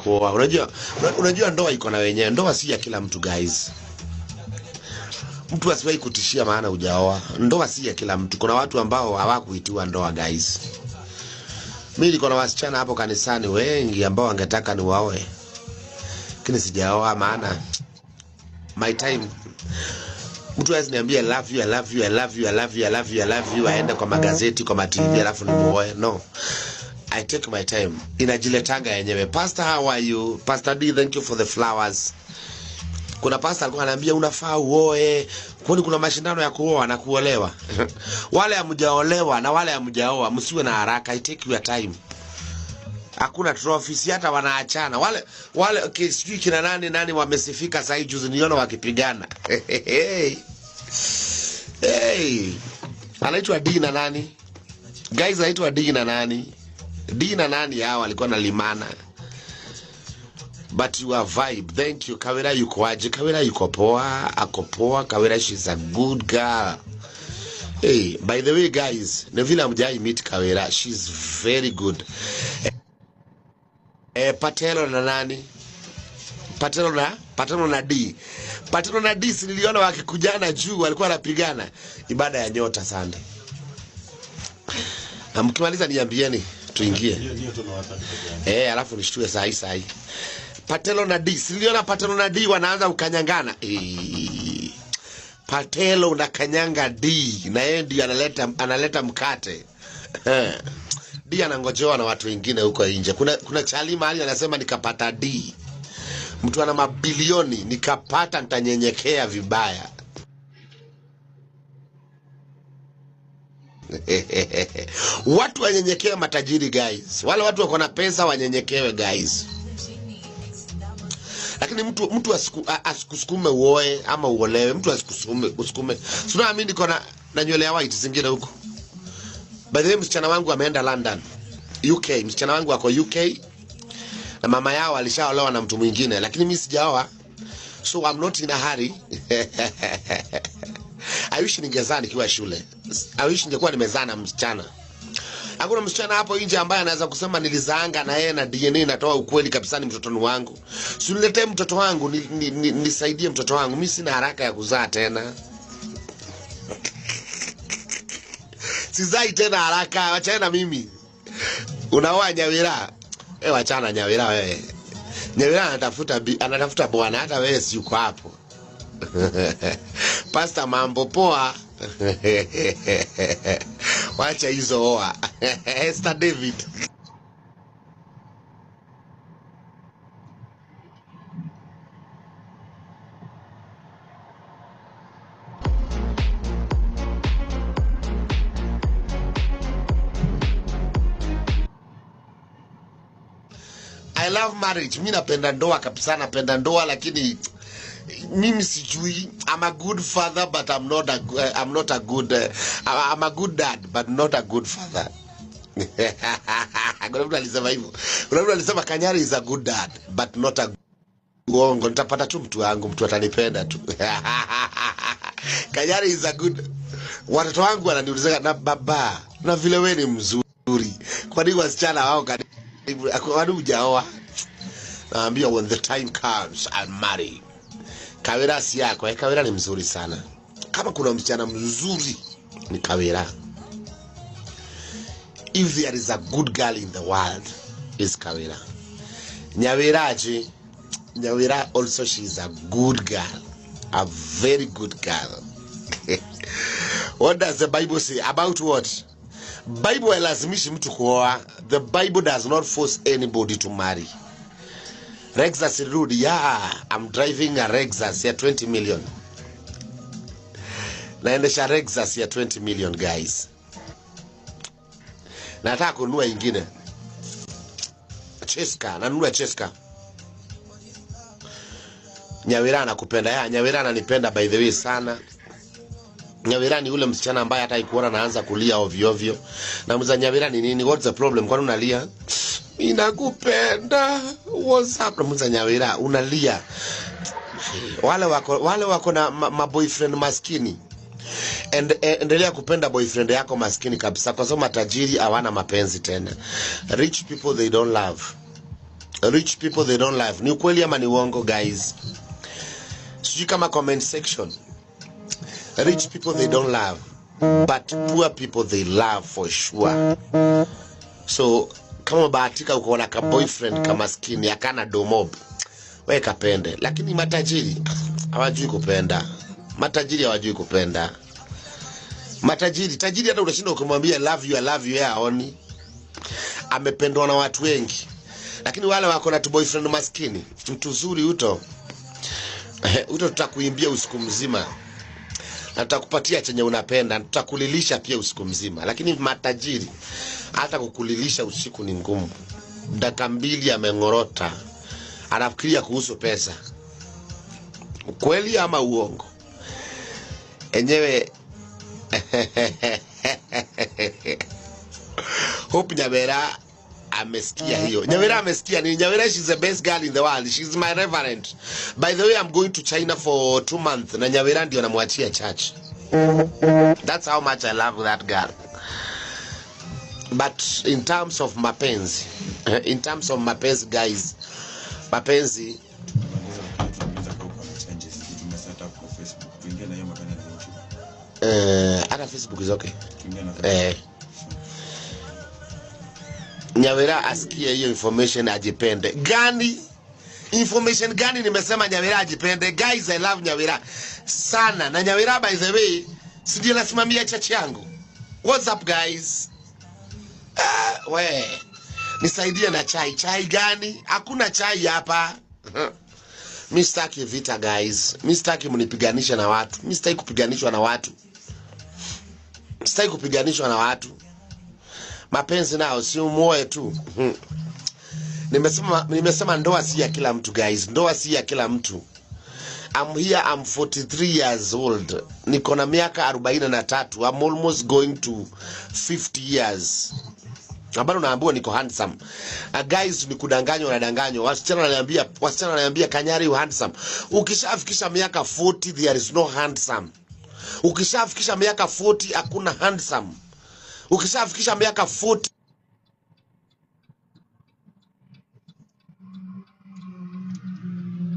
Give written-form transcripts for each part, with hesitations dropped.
kuoa. Unajua ndoa iko na wenyewe. Ndoa si ya kila mtu guys. Mtu asiwahi kutishia maana hujaoa. Ndoa si ya kila mtu. Kuna watu ambao hawakuitiwa ndoa guys. Mimi niko na wasichana hapo kanisani wengi ambao wangetaka niwaoe. Lakini sijaoa maana my time. Mtu asiniambia I love you, I love you, I love you, I love you, I love you, I love you, aende kwa magazeti, kwa TV alafu nimuoe. No. I take my time. Inajiletanga yenyewe. Pastor, how are you? Pastor D, thank you for the flowers. Kuna pastor alikuwa ananiambia unafaa uoe. Kwani kuna mashindano ya kuoa na kuolewa. Wale hamjaolewa na wale hamjaoa, msiwe na haraka. I take your time. Hakuna trophies, hata wanaachana. Wale sijui kina nani wamesifika sasa juzi niona wakipigana. Hey. Anaitwa D na nani? Guys, anaitwa D na nani? D na nani hao walikuwa na limana. But you are vibe. Thank you. Kawira yuko aje? Kawira yuko poa, ako poa. Kawira, she's a good girl. Hey, by the way guys, na vile hamjai meet Kawira, she's very good. Patelo na nani? Patelo na D. Patelo na D niliona wakikujana juu walikuwa wanapigana ibada ya nyota Sunday. Mkimaliza niambieni tuingie. Alafu nishtue sahi. Patelo na D. Niliona Patelo na D wanaanza ukanyangana. Patelo na kanyanga D na yeye ndiye analeta mkate. D anangojewa na watu wengine huko nje. Kuna chali mahali anasema nikapata D. Mtu ana mabilioni nikapata nitanyenyekea vibaya. Watu wanyenyekewe matajiri guys. Wale watu wako na pesa wanyenyekewe guys. Lakini mtu asikusukume uoe ama uolewe. Mtu asikusukume. Sina mimi niko na nywele ya white zingine huko. By the way, msichana wangu ameenda London, UK. Msichana wangu wako UK. Na mama yao alishaolewa na mtu mwingine, lakini mimi sijaoa. So I'm not in a hurry. I wish ningezaa nikiwa shule. I wish ningekuwa nimezaa na msichana. Hakuna msichana hapo nje ambaye anaweza kusema nilizaanga na yeye na DNA natoa ukweli kabisa ni mtoto wangu. Si niletee mtoto wangu, nisaidie mtoto wangu. Mimi sina haraka ya kuzaa tena. Sizai tena haraka, wachana mimi. Unaoa Nyawira. Wachana Nyawira wewe. Nyawira anatafuta bwana, hata wewe si uko hapo. Pastor mambo poa. Wacha hizo oa. Esther David. I love marriage. Mimi napenda ndoa kabisa, napenda ndoa lakini mimi sijui. I'm a good father but I'm not a good dad but not a good father. Kuna mtu alisema hivyo. Kuna mtu alisema Kanyari is a good dad but not a uongo. Nitapata tu mtu wangu, mtu atanipenda tu. Kanyari is a good. Watoto wangu wananiuliza na baba, na vile wewe ni mzuri. Kwa nini wasichana wao kwani hujaoa? Naambia when the time comes I'll marry. Kawira si yako. Kawira ni mzuri sana. Kama kuna msichana mzuri ni Kawira. If there is a good girl in the world, is Kawira. Nyawira also, she is a good girl. A very good girl. What does the Bible say? About what? Bible hailazimishi mtu kuoa. The Bible does not force anybody to marry. Rexus Rudy, yeah, I'm driving a Rexus ya 20 million. Naendesha Rexus ya 20 million guys. Nataka kununua ingine. Cheska, nanunua Cheska. Nyawira anakupenda. Nyawira ananipenda by the way sana. Nyawira ni ule msichana ambaye hata ikuona naanza kulia ovyo ovyo. Namuza Nyawira ni nini? What's the problem? Kwani unalia? Ninakupenda. What's up? Namuza Nyawira unalia. Wale wako na boyfriend maskini. Endelea kupenda boyfriend yako maskini kabisa, kwa sababu matajiri hawana mapenzi tena. Rich people they don't love. Rich people, they don't love. Ni ukweli ama ni uongo, guys? Sijui kama comment section. Rich people, they don't love, but poor people, they love for sure. So kama bahatika uko na ka boyfriend kama maskini akana domob, wewe kapende. Lakini matajiri hawajui kupenda. Matajiri hawajui kupenda. Tajiri hata unashinda ukimwambia I love you yeye haoni. Amependwa na watu wengi. Lakini wale wako na tu boyfriend maskini, mtu zuri uto tutakuimbia usiku mzima. Na tutakupatia chenye unapenda, tutakulilisha pia usiku mzima. Lakini matajiri hata kukulilisha usiku ni ngumu. Dakika 2 amengorota. Anafikiria kuhusu pesa. Ukweli ama uongo? Enyewe Hope Nyawera amesikia hiyo. Nyawera amesikia ni Nyawera, she's the best girl in the world. She's my reverend. By the way, I'm going to China for 2 months. Na Nyawera ndio namwachia church. That's how much I love that girl. But in terms of mapenzi, guys, mapenzi hata Facebook is okay. Nyawera asikie hiyo information ajipende. Gani? Information gani nimesema Nyawera ajipende? Guys, I love Nyawera sana. Na Nyawera, by the way, sije nasimamia church yangu. What's up, guys? We nisaidie na chai. Chai gani? Hakuna chai hapa. Mimi sitaki vita, guys. Mimi sitaki mnipiganisha na watu. Mimi sitaki kupiganishwa na watu. Sitaki kupiganishwa na watu. Mapenzi nao si umoe tu. Nimesema ndoa si ya kila mtu, guys. Ndoa si ya kila mtu. I'm 43 years old. Niko na miaka 43. I'm almost going to 50 years. Bado naambiwa niko handsome. Guys, ni kudanganywa na danganywa. Wasichana wananiambia Kanyari you handsome. Ukishafikisha miaka 40 there is no handsome. Ukishafikisha miaka 40 hakuna handsome. Ukishafikisha miaka 40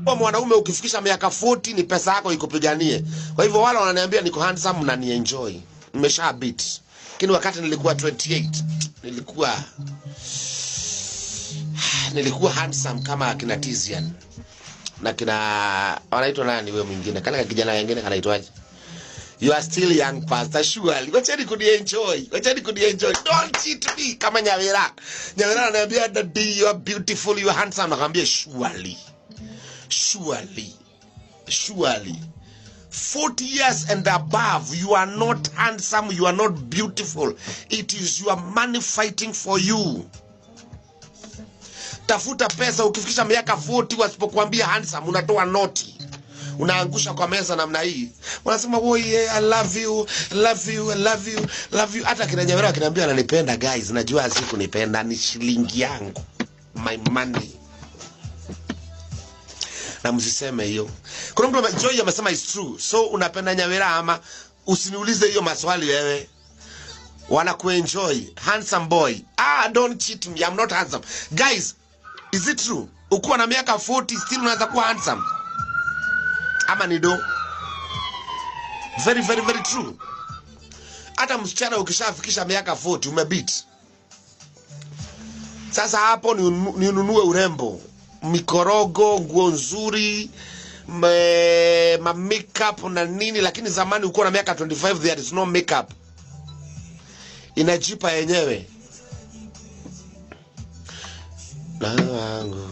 kwa mwanaume, ukifikisha miaka 40 ni pesa yako ikupiganie. Kwa hivyo wale wananiambia niko handsome na ni enjoy. Nimesha beat. Lakini wakati nilikuwa 28 nilikuwa handsome kama kina Tizian na kina wanaitwa nani wewe mwingine, kana kijana wengine kanaitwaje? You are still young, pastor, surely. Wacheni kuenjoy. Don't cheat me kama Nyawera. Nyawera ananiambia daddy, you are beautiful, you are handsome. Nakwambia surely. 40 years and above, you are not handsome, you are not beautiful. It is your money fighting for you. Tafuta pesa. Ukifikisha miaka 40 wasipokuambia handsome, unatoa noti. Unaangusha kwa meza namna hii. Wanasema, "Oh yeah, I love you. Hata kina Nyawera kinaambia ananipenda, guys. Najua siku nipenda ni shilingi yangu. My money. Na msiseme hiyo. Kuna mtu Joy amesema is true. So unapenda Nyawera ama usiniulize hiyo maswali wewe. Wana kuenjoy. Handsome boy. Don't cheat me. I'm not handsome. Guys, is it true? Ukiwa na miaka 40 still unaweza kuwa handsome? Ama nido? Very, very, very true. Hata msichana ukishafikisha miaka 40 umebeat. Sasa hapo ni ununue urembo. Mikorogo, nguo nzuri, makeup na nini. Lakini zamani uko na miaka 25 there is no makeup. Inajipa yenyewe. Langu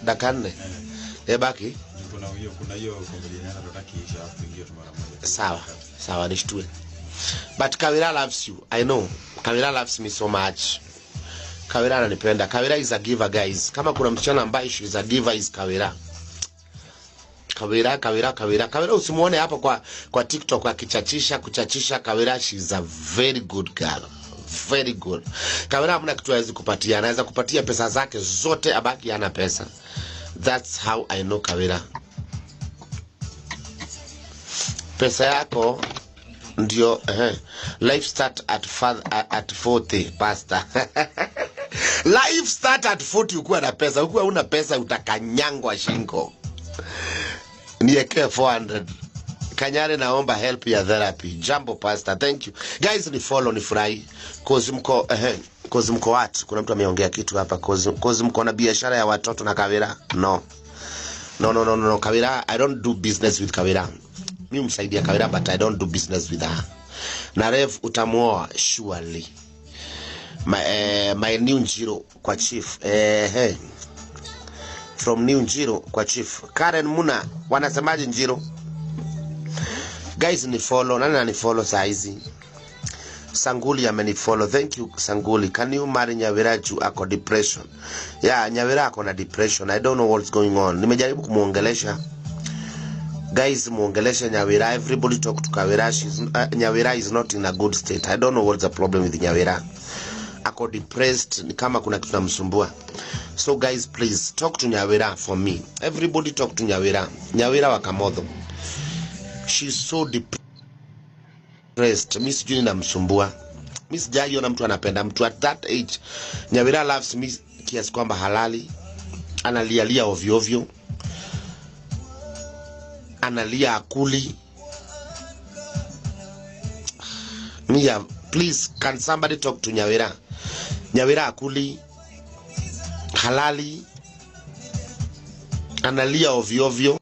Dakane. Baki. Kuna hiyo kongelea nataki isha afu ingie tu mara moja. Sawa nishtue. But Kawira loves you. I know. Kawira loves me so much. Kawira ananipenda. Kawira is a giver, guys. Kama kuna msichana ambaye she is a giver is Kawira. Kawira usimuone hapo kwa TikTok kuchachisha Kawira. She is a very good girl. very good. Kawira hamna kitu hawezi kupatia. Anaweza kupatia pesa zake zote abaki hana pesa. That's how I know Kawira. Pesa yako ndio life start at 40 pastor. Life start at 40 ukiwa na pesa. Ukiwa una pesa utakanyangwa shingo. Nieke 400. Kanyare naomba help ya therapy. Jambo pastor, thank you. Guys ni follow ni furahi. Cause mko what? Kuna mtu ameongea kitu hapa cause mko na biashara ya watoto na Kawira. No. Kawira, I don't do business with Kawira. Mimi msaidia Kawira but I don't do business with her. Na Rev utamuoa surely. My new Njiro kwa chief. From new Njiro kwa chief. Karen Muna wanasemaje Njiro? Guys ni follow. Nani ni follow saizi? Sanguli amenifollow. Thank you Sanguli. Can you marry Nyawira juu ako depression? Yeah, Nyawira ako na depression. I don't know what's going on. Nimejaribu kumuongelesha. Guys, muongelesha Nyawira. Everybody talk to Kawira. Nyawira is not in a good state. I don't know what's the problem with Nyawira. Ako depressed. Ni kama kuna kitu namsumbua. So guys, please talk to Nyawira for me. Everybody talk to Nyawira. Nyawira wa Kamotho. She's so depressed. Mimi sijui namsumbua. Mimi sijaiona mtu anapenda mtu at that age. Nyawira loves me kiasi kwamba halali. Analialia ovyo ovyo. Analia akuli. Mia, please can somebody talk to Nyawira? Nyawira akuli. Halali. Analia ovyo ovyo.